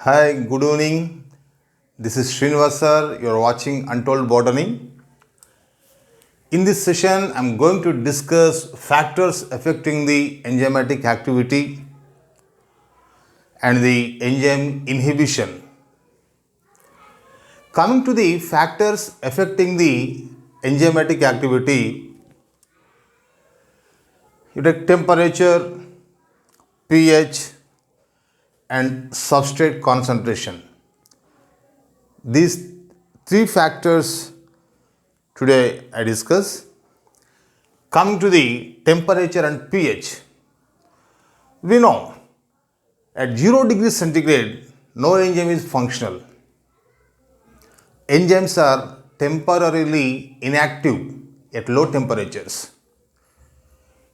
Hi, good evening. This is Srinivas sir. You are watching Untold Botany. In this session, I am going to discuss factors affecting the enzymatic activity and the enzyme inhibition. Coming to the factors affecting the enzymatic activity, you take temperature, pH, and substrate concentration. These three factors today I discuss. Coming to the temperature and pH, we know at 0 degrees centigrade, no enzyme is functional. Enzymes are temporarily inactive at low temperatures.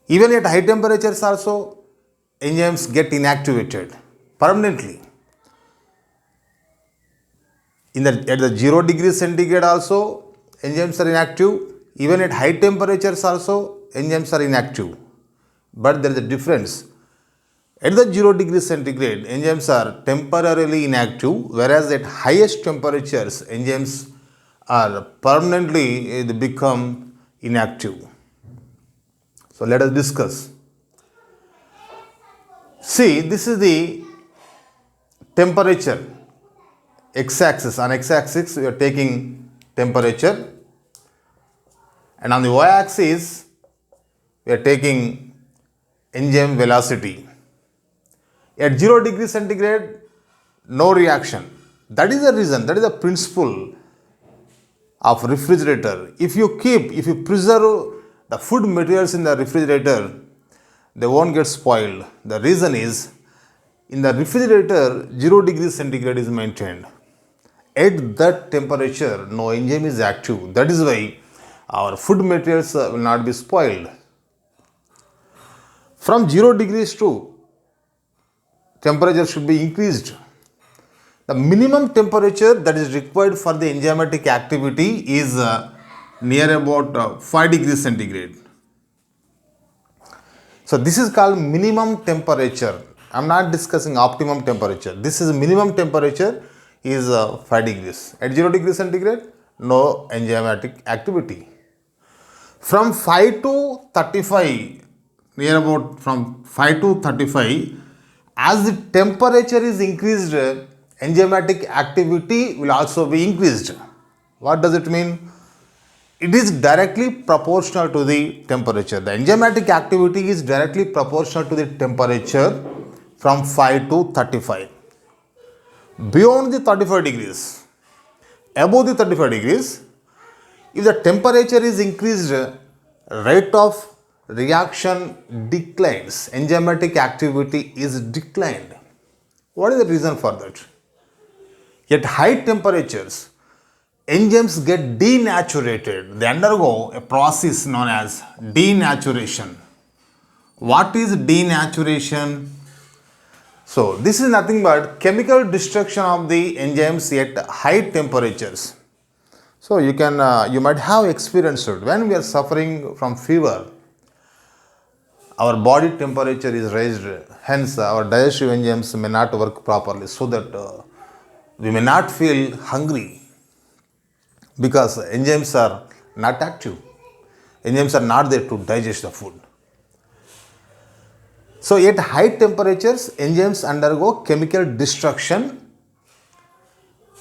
Even at high temperatures also, enzymes get inactivated permanently. At the 0 degrees centigrade also, enzymes are inactive. Even at high temperatures also, enzymes are inactive. But there is a difference. At the 0 degrees centigrade, enzymes are temporarily inactive, whereas at highest temperatures, enzymes are permanently they become inactive. So let us discuss. See, this is the temperature x-axis. On x-axis, we are taking temperature, and on the y-axis, we are taking enzyme velocity. At 0 degrees centigrade, no reaction. That is the reason, that is the principle of refrigerator. If you preserve the food materials in the refrigerator, they won't get spoiled. The reason is, in the refrigerator, 0 degrees centigrade is maintained. At that temperature, no enzyme is active. That is why our food materials will not be spoiled. From 0 degrees to temperature should be increased. The minimum temperature that is required for the enzymatic activity is near about 5 degrees centigrade. So this is called minimum temperature. I am not discussing optimum temperature. This is minimum temperature is 5 degrees. At 0 degrees centigrade, no enzymatic activity. From 5 to 35, near about from 5 to 35, as the temperature is increased, enzymatic activity will also be increased. What does it mean? It is directly proportional to the temperature. The enzymatic activity is directly proportional to the temperature from 5 to 35. Beyond the 35 degrees, above the 35 degrees, if the temperature is increased, rate of reaction declines. Enzymatic activity is declined. What is the reason for that? At high temperatures, enzymes get denatured. They undergo a process known as denaturation. What is denaturation? So, this is nothing but chemical destruction of the enzymes at high temperatures. So, you might have experienced it when we are suffering from fever. Our body temperature is raised, hence our digestive enzymes may not work properly, so that we may not feel hungry because enzymes are not active. Enzymes are not there to digest the food. So at high temperatures, enzymes undergo chemical destruction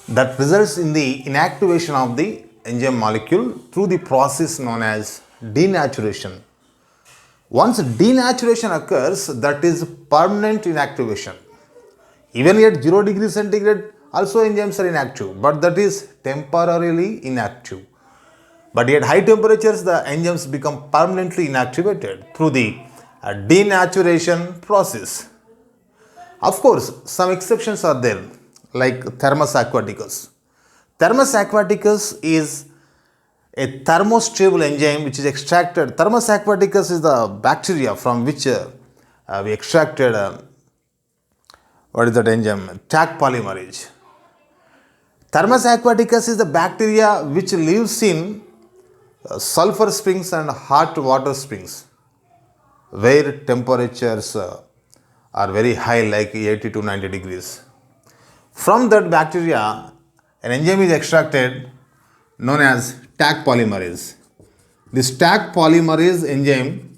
that results in the inactivation of the enzyme molecule through the process known as denaturation. Once denaturation occurs, that is permanent inactivation. Even at 0 degrees centigrade, also enzymes are inactive, but that is temporarily inactive. But at high temperatures, the enzymes become permanently inactivated through the denaturation process. Of course, some exceptions are there, like Thermus aquaticus. Thermus aquaticus is a thermostable enzyme which is extracted. Thermus aquaticus is the bacteria from which we extracted what is that enzyme? Taq polymerase. Thermus aquaticus is the bacteria which lives in sulfur springs and hot water springs where temperatures are very high, like 80 to 90 degrees. From that bacteria, an enzyme is extracted known as Taq polymerase. This Taq polymerase enzyme,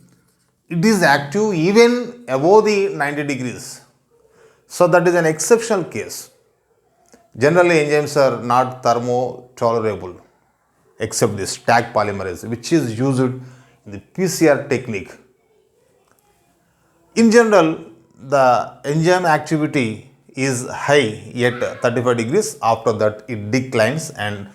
it is active even above the 90 degrees. So that is an exceptional case. Generally, enzymes are not thermotolerable except this Taq polymerase, which is used in the PCR technique. In general, the enzyme activity is high at 35 degrees. After that, it declines, and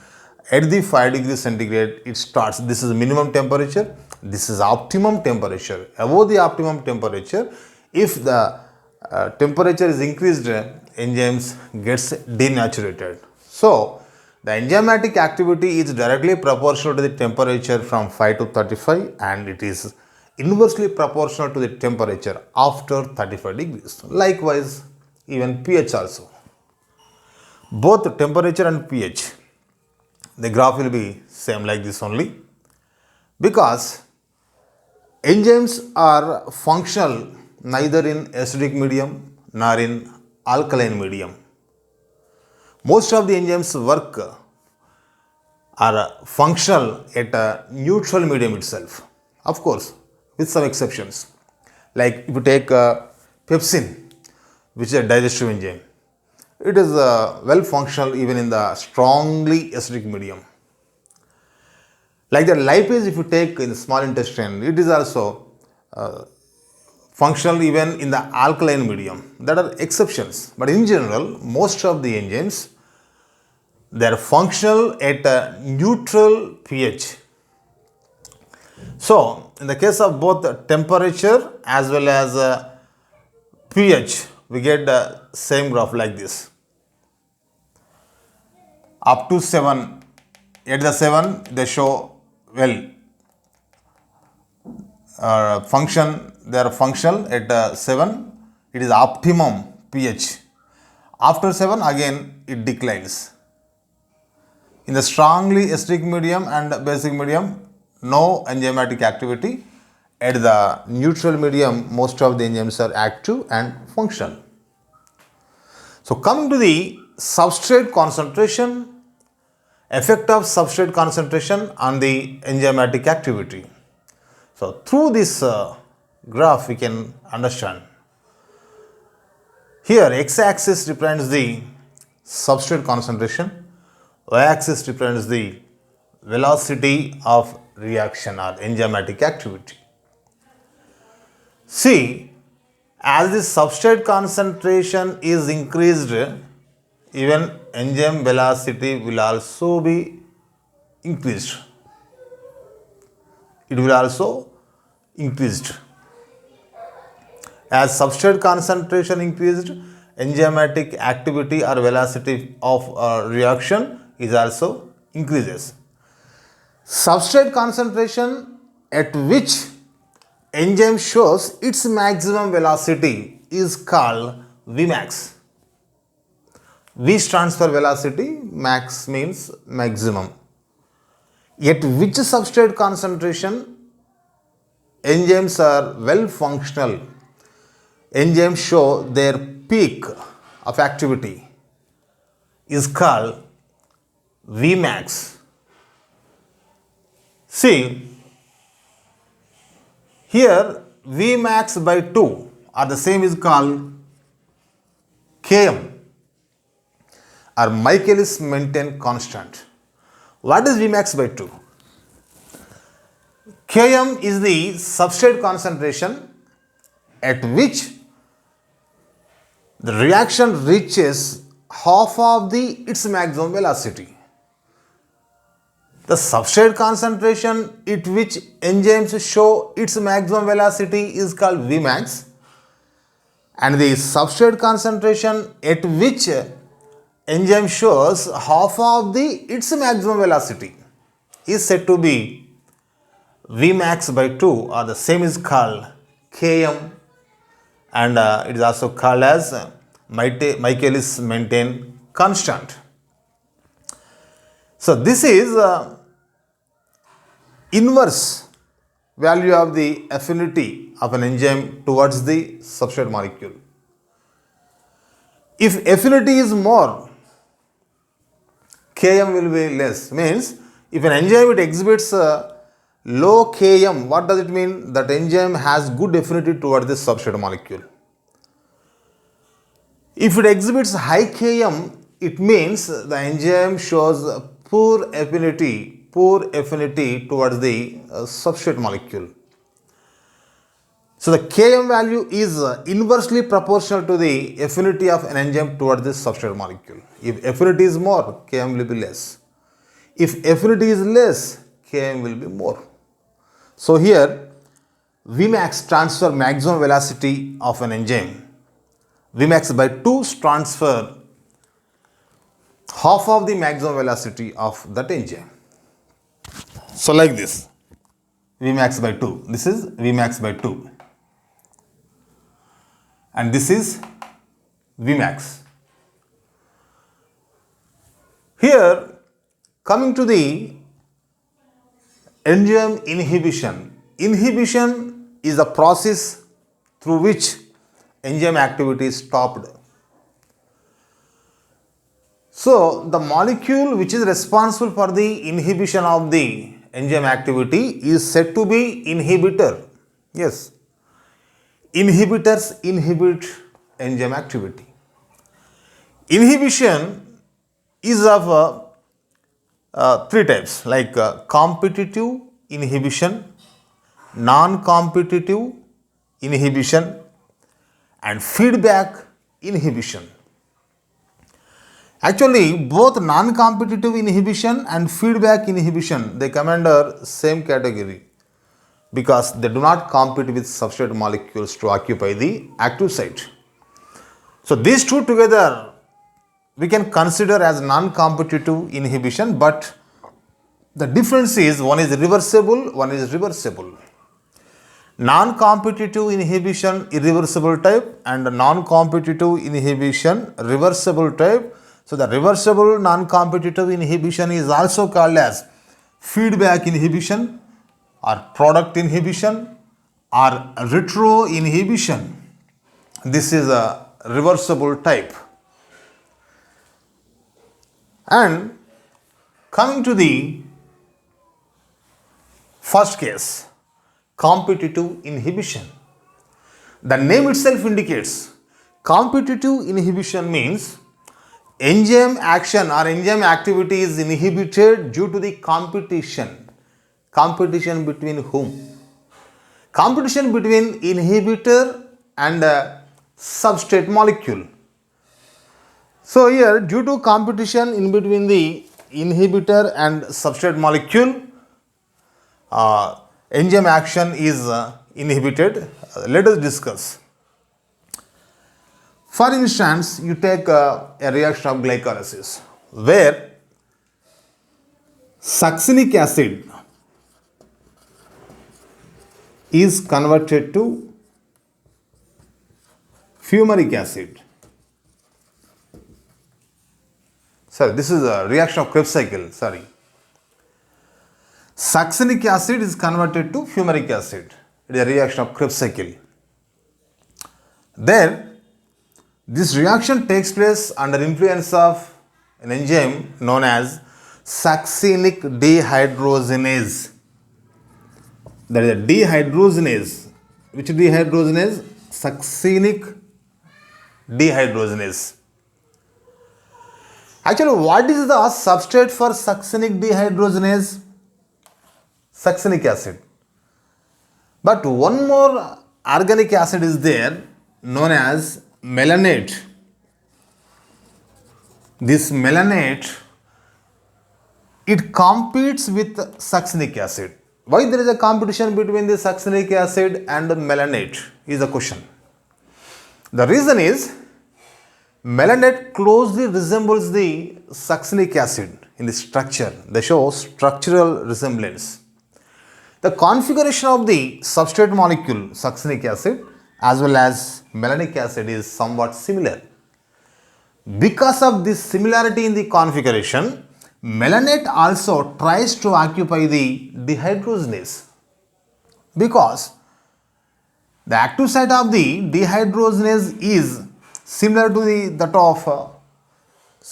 at the 5 degrees centigrade, it starts. This is minimum temperature. This is optimum temperature. Above the optimum temperature, if the temperature is increased, enzymes gets denatured. So, the enzymatic activity is directly proportional to the temperature from 5 to 35, and it is inversely proportional to the temperature after 35 degrees. Likewise, even pH also. Both temperature and pH, the graph will be same like this only, because enzymes are functional neither in acidic medium nor in alkaline medium. Most of the enzymes work are functional at a neutral medium itself. Of course, with some exceptions. Like if you take pepsin, which is a digestive enzyme, it is well functional even in the strongly acidic medium. Like the lipase, if you take in the small intestine, it is also functional even in the alkaline medium. There are exceptions, but in general, most of the enzymes, they are functional at a neutral pH. So, in the case of both temperature as well as pH, we get the same graph like this. Up to 7, at the 7, they show well function, they are functional at 7, it is optimum pH. After 7, again it declines. In the strongly acidic medium and basic medium, no enzymatic activity. At the neutral medium, most of the enzymes are active and functional. So, coming to the substrate concentration, effect of substrate concentration on the enzymatic activity. So, through this graph, we can understand. Here, x-axis represents the substrate concentration, y-axis represents the velocity of reaction or enzymatic activity. See, as the substrate concentration is increased, even enzyme velocity will also be increased. It will also increased. As substrate concentration increased, enzymatic activity or velocity of reaction is also increases. Substrate concentration at which enzyme shows its maximum velocity is called Vmax. V stands for velocity, max means maximum. At which substrate concentration enzymes are well functional, enzymes show their peak of activity is called Vmax. See, here Vmax by 2 or the same is called Km or Michaelis-Menten constant. What is Vmax by 2? Km is the substrate concentration at which the reaction reaches half of its maximum velocity. The substrate concentration at which enzymes show its maximum velocity is called Vmax, and the substrate concentration at which enzyme shows half of its maximum velocity is said to be Vmax by 2 or the same is called Km, and it is also called as Michaelis-Menten constant. So, this is inverse value of the affinity of an enzyme towards the substrate molecule. If affinity is more, Km will be less. Means if an enzyme it exhibits low Km, what does it mean? That enzyme has good affinity towards this substrate molecule. If it exhibits high Km, it means the enzyme shows poor affinity towards the substrate molecule. So the Km value is inversely proportional to the affinity of an enzyme towards this substrate molecule. If affinity is more, Km will be less. If affinity is less, Km will be more. So here Vmax transfer maximum velocity of an enzyme. Vmax by 2 transfer half of the maximum velocity of that enzyme. So like this, Vmax by 2. This is Vmax by 2. And this is Vmax. Here, coming to the enzyme inhibition. Inhibition is a process through which enzyme activity is stopped. So, the molecule which is responsible for the inhibition of the enzyme activity is said to be inhibitor. Yes. Inhibitors inhibit enzyme activity. Inhibition is of three types like competitive inhibition, non-competitive inhibition and feedback inhibition. Actually, both non-competitive inhibition and feedback inhibition, they come under same category because they do not compete with substrate molecules to occupy the active site. So these two together we can consider as non-competitive inhibition, but the difference is one is reversible, one is reversible. Non-competitive inhibition irreversible type and non-competitive inhibition reversible type. So the reversible non-competitive inhibition is also called as feedback inhibition or product inhibition or retro inhibition. This is a reversible type. And coming to the first case, competitive inhibition. The name itself indicates competitive inhibition means enzyme action or enzyme activity is inhibited due to the competition. Competition between whom? Competition between inhibitor and substrate molecule. So here, due to competition in between the inhibitor and substrate molecule, enzyme action is inhibited. Let us discuss. For instance, you take a reaction of glycolysis where succinic acid is converted to fumaric acid. Sorry, this is a reaction of Krebs cycle. Succinic acid is converted to fumaric acid. It is a reaction of Krebs cycle. Then, this reaction takes place under influence of an enzyme known as succinic dehydrogenase. That is a dehydrogenase. Which dehydrogenase? Succinic dehydrogenase. Actually, what is the substrate for succinic dehydrogenase? Succinic acid. But one more organic acid is there known as melanate. This melanate, it competes with succinic acid. Why there is a competition between the succinic acid and the melanate is the question. The reason is melanate closely resembles the succinic acid in the structure. They show structural resemblance. The configuration of the substrate molecule succinic acid as well as melanic acid is somewhat similar. Because of this similarity in the configuration, melanate also tries to occupy the dehydrogenase because the active site of the dehydrogenase is similar to that of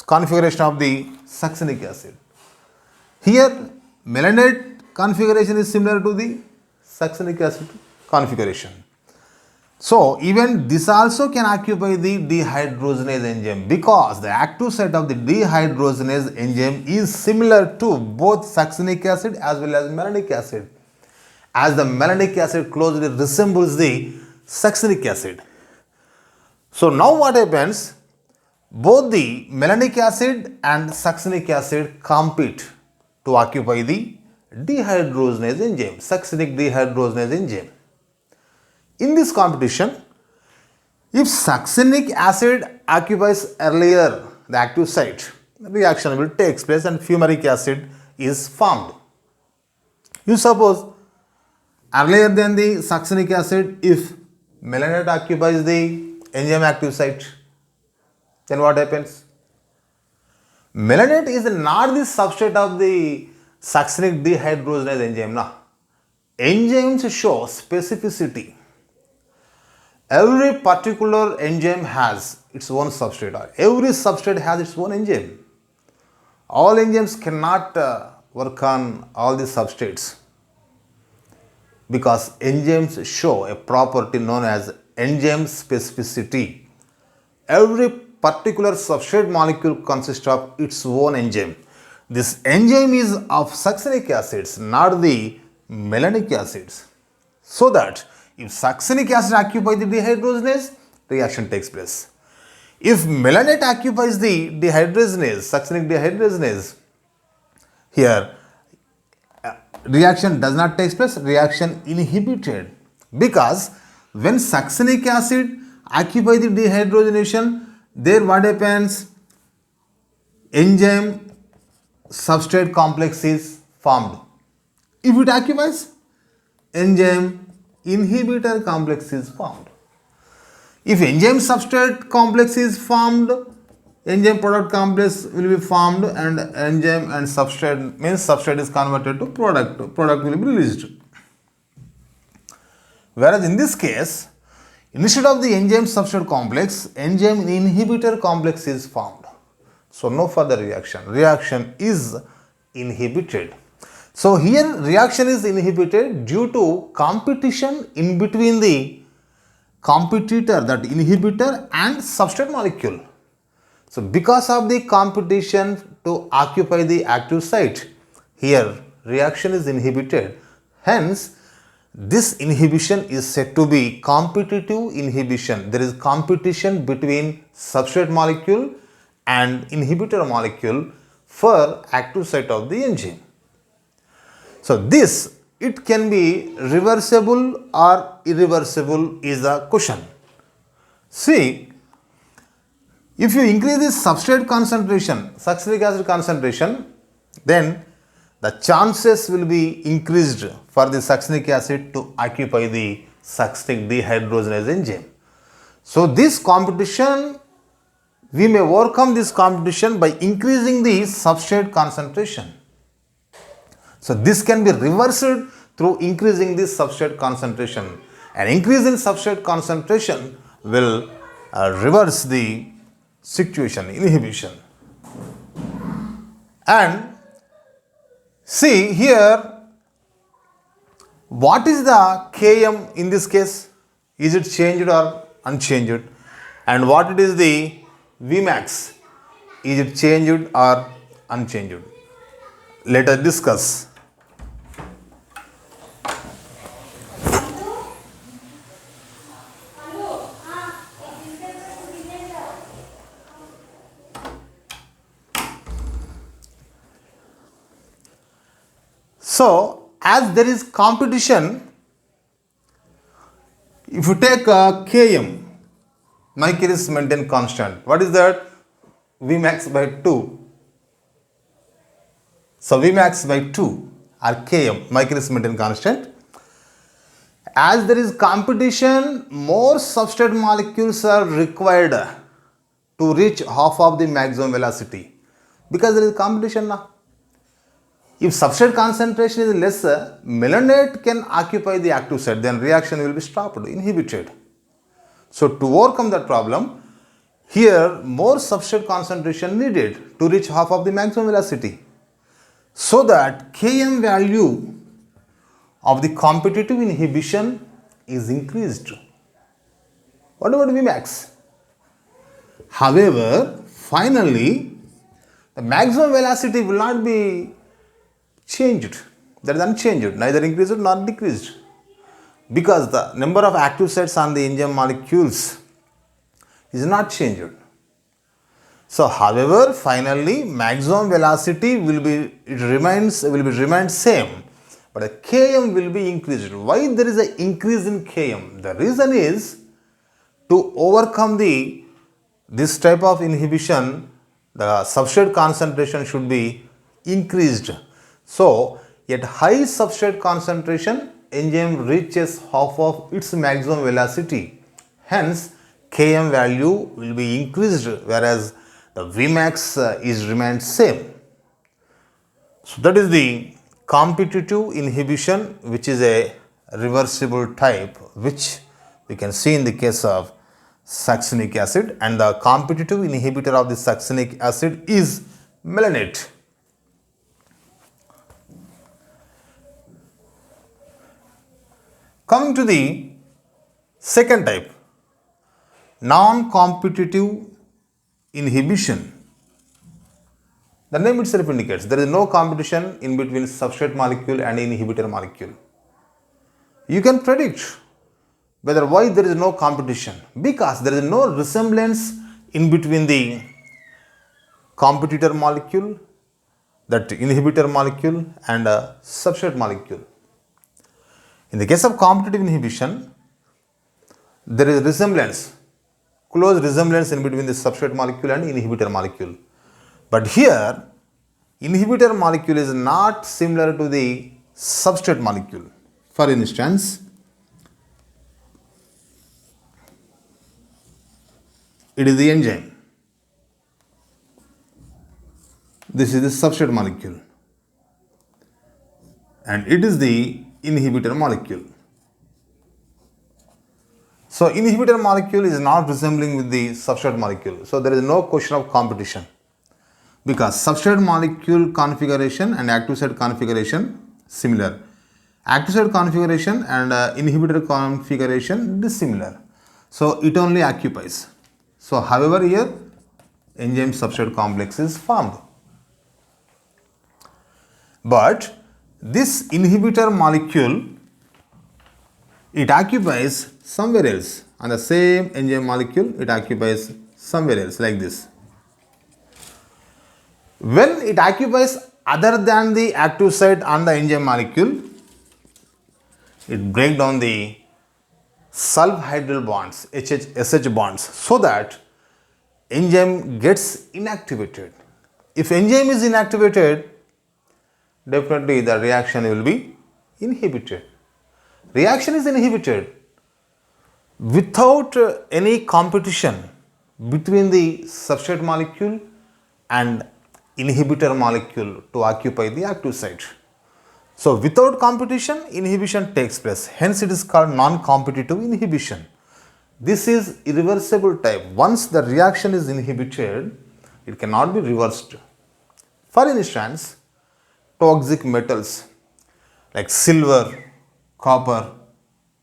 configuration of the succinic acid. Here, melanate configuration is similar to the succinic acid configuration. So, even this also can occupy the dehydrogenase enzyme because the active site of the dehydrogenase enzyme is similar to both succinic acid as well as melanic acid, as the melanic acid closely resembles the succinic acid. So, now what happens? Both the melanic acid and succinic acid compete to occupy the dehydrogenase enzyme, succinic dehydrogenase enzyme. In this competition, if succinic acid occupies earlier the active site, the reaction will take place and fumaric acid is formed. You suppose earlier than the succinic acid, if melanate occupies the enzyme active site, then what happens? Melanate is not the substrate of the succinic dehydrogenase enzyme. No. Enzymes show specificity. Every particular enzyme has its own substrate, or every substrate has its own enzyme. All enzymes cannot work on all the substrates because enzymes show a property known as enzyme specificity. Every particular substrate molecule consists of its own enzyme. This enzyme is of succinic acids, not the melanic acids. So that if succinic acid occupies the dehydrogenase, reaction takes place. If melanate occupies the dehydrogenase, succinic dehydrogenase, here reaction does not take place, reaction inhibited, because when succinic acid occupies the dehydrogenation, there what happens? Enzyme substrate complex is formed. If it occupies, enzyme inhibitor complex is formed. If enzyme substrate complex is formed, enzyme product complex will be formed, and enzyme and substrate means substrate is converted to product. Product will be released. Whereas in this case, instead of the enzyme substrate complex, enzyme inhibitor complex is formed. So no further reaction. Reaction is inhibited. So here reaction is inhibited due to competition in between the competitor, that inhibitor, and substrate molecule. So because of the competition to occupy the active site, here reaction is inhibited. Hence, this inhibition is said to be competitive inhibition. There is competition between substrate molecule and inhibitor molecule for active site of the enzyme. So this, it can be reversible or irreversible is the question. See, if you increase the substrate concentration, succinic acid concentration, then the chances will be increased for the succinic acid to occupy the succinic dehydrogenase enzyme. So this competition, we may overcome this competition by increasing the substrate concentration. So this can be reversed through increasing the substrate concentration. An increase in substrate concentration will reverse the situation, inhibition. And see here, what is the Km in this case? Is it changed or unchanged? And what it is the Vmax? Is it changed or unchanged? Let us discuss. So, as there is competition, if you take Km, Michael is maintained constant. What is that? Vmax by 2. So, Vmax by 2 or Km, Michael is maintained constant. As there is competition, more substrate molecules are required to reach half of the maximum velocity because there is competition now. If substrate concentration is lesser, melanate can occupy the active site, then reaction will be stopped, inhibited. So to overcome that problem, Here, more substrate concentration needed to reach half of the maximum velocity, so that Km value of the competitive inhibition is increased. What about Vmax? However, finally, the maximum velocity will not be changed. That is unchanged, neither increased nor decreased, because the number of active sites on the enzyme molecules is not changed. So, however, finally, maximum velocity will be remain same, but the Km will be increased. Why there is an increase in Km? The reason is to overcome this type of inhibition, the substrate concentration should be increased. So, at high substrate concentration, enzyme reaches half of its maximum velocity. Hence, Km value will be increased, whereas the Vmax is remained same. So, that is the competitive inhibition, which is a reversible type, which we can see in the case of succinic acid, and the competitive inhibitor of the succinic acid is melanate. Coming to the second type, non-competitive inhibition. The name itself indicates there is no competition in between substrate molecule and inhibitor molecule. You can predict whether why there is no competition, because there is no resemblance in between the competitor molecule, that inhibitor molecule, and a substrate molecule. In the case of competitive inhibition, there is resemblance, close resemblance in between the substrate molecule and inhibitor molecule. But here, inhibitor molecule is not similar to the substrate molecule. For instance, it is the enzyme. This is the substrate molecule, and it is the inhibitor molecule. So, inhibitor molecule is not resembling with the substrate molecule. So, there is no question of competition, because substrate molecule configuration and active site configuration similar. Active site configuration and inhibitor configuration dissimilar. So, it only occupies. So, however, here enzyme substrate complex is formed. But this inhibitor molecule, it occupies somewhere else. On the same enzyme molecule, it occupies somewhere else, like this. When it occupies other than the active site on the enzyme molecule, it breaks down the sulfhydryl bonds, SH bonds, so that enzyme gets inactivated. If enzyme is inactivated, definitely the reaction will be inhibited. Reaction is inhibited without any competition between the substrate molecule and inhibitor molecule to occupy the active site. So, without competition, inhibition takes place. Hence, it is called non-competitive inhibition. This is irreversible type. Once the reaction is inhibited, it cannot be reversed. For instance, toxic metals like silver, copper,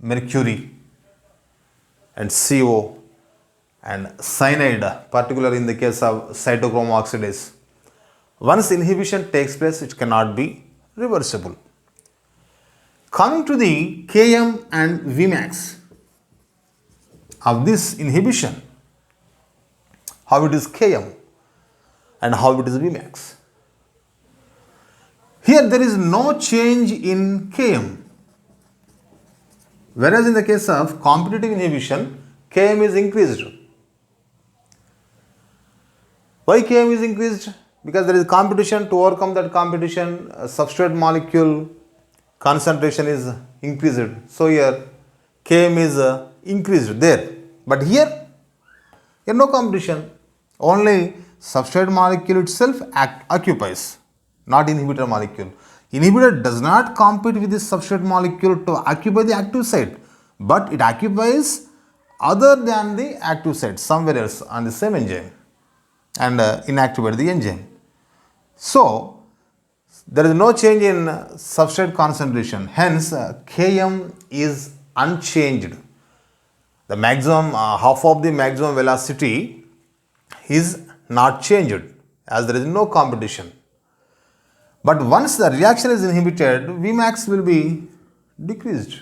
mercury, and CO, and cyanide, particularly in the case of cytochrome oxidase. Once inhibition takes place, it cannot be reversible. Coming to the Km and Vmax of this inhibition, how it is Km and how it is Vmax. Here there is no change in Km, whereas in the case of competitive inhibition, Km is increased. Why Km is increased? Because there is competition. To overcome that competition, substrate molecule concentration is increased. So here Km is increased there. But here no competition. Only substrate molecule itself occupies, not inhibitor molecule. Inhibitor does not compete with the substrate molecule to occupy the active site, but it occupies other than the active site somewhere else on the same enzyme and inactivate the enzyme. So, there is no change in substrate concentration, hence Km is unchanged. The maximum, half of the maximum velocity is not changed as there is no competition. But once the reaction is inhibited, Vmax will be decreased.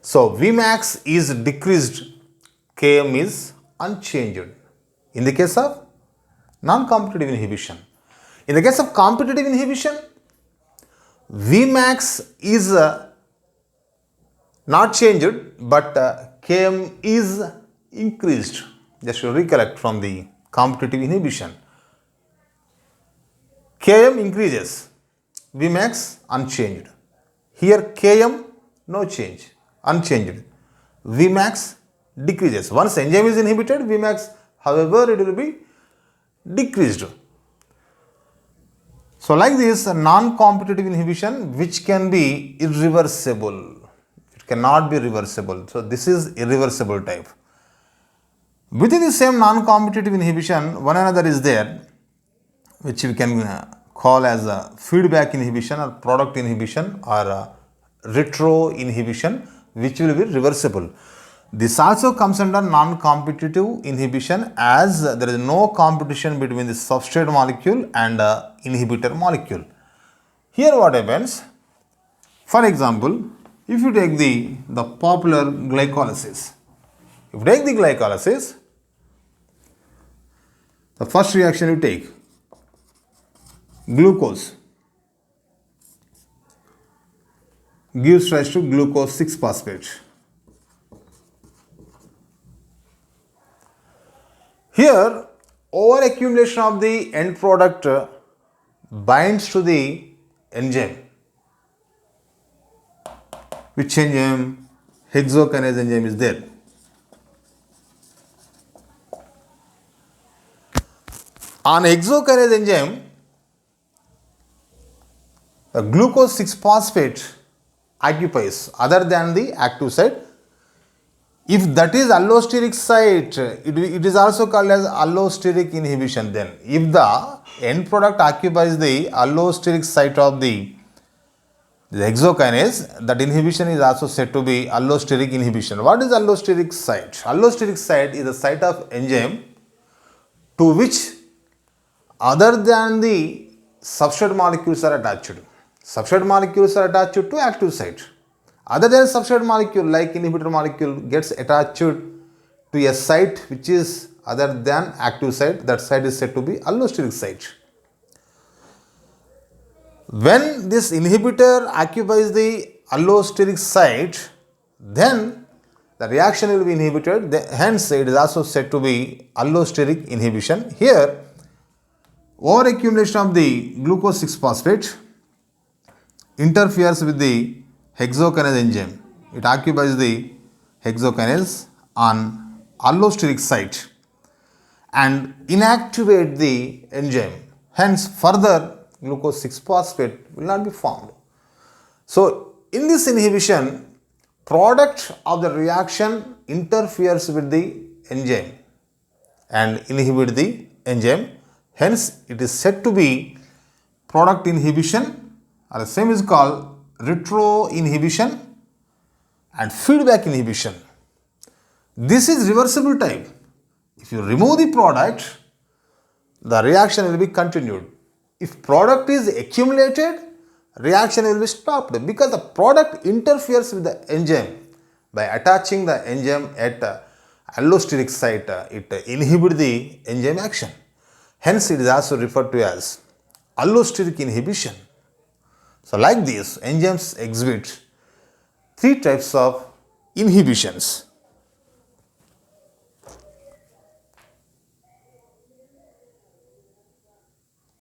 So, Vmax is decreased, Km is unchanged in the case of non-competitive inhibition. In the case of competitive inhibition, Vmax is not changed, but Km is increased. Just to recollect from the competitive inhibition. Km increases, Vmax unchanged. Here Km no change, unchanged. Vmax decreases. Once enzyme is inhibited, Vmax, however, it will be decreased. So, like this, non-competitive inhibition which can be irreversible, it cannot be reversible. So, this is irreversible type. Within the same non-competitive inhibition, one another is there which we can call as a feedback inhibition or product inhibition or retro inhibition, which will be reversible. This also comes under non-competitive inhibition as there is no competition between the substrate molecule and inhibitor molecule. Here what happens? For example, if you take the popular glycolysis, if you take the glycolysis, the first reaction you take, glucose gives rise to glucose 6-phosphate. Here, over-accumulation of the end product binds to the enzyme. Which enzyme? Hexokinase enzyme is there. On hexokinase enzyme, the glucose 6-phosphate occupies other than the active site. If that is allosteric site, it is also called as allosteric inhibition then. If the end product occupies the allosteric site of the hexokinase, that inhibition is also said to be allosteric inhibition. What is allosteric site? Allosteric site is the site of enzyme to which other than the substrate molecules are attached. Substrate molecules are attached to active site. Other than substrate molecule like inhibitor molecule gets attached to a site which is other than active site, that site is said to be allosteric site. When this inhibitor occupies the allosteric site, then the reaction will be inhibited, hence it is also said to be allosteric inhibition. Here, over-accumulation of the glucose 6-phosphate interferes with the hexokinase enzyme. It occupies the hexokinase on allosteric site and inactivate the enzyme. Hence, further glucose 6-phosphate will not be formed. So, in this inhibition, product of the reaction interferes with the enzyme and inhibit the enzyme. Hence, it is said to be product inhibition, or the same is called retro inhibition and feedback inhibition. This is reversible type. If you remove the product, the reaction will be continued. If product is accumulated, reaction will be stopped because the product interferes with the enzyme. By attaching the enzyme at allosteric site, it inhibits the enzyme action. Hence, it is also referred to as allosteric inhibition. So, like this, enzymes exhibit three types of inhibitions.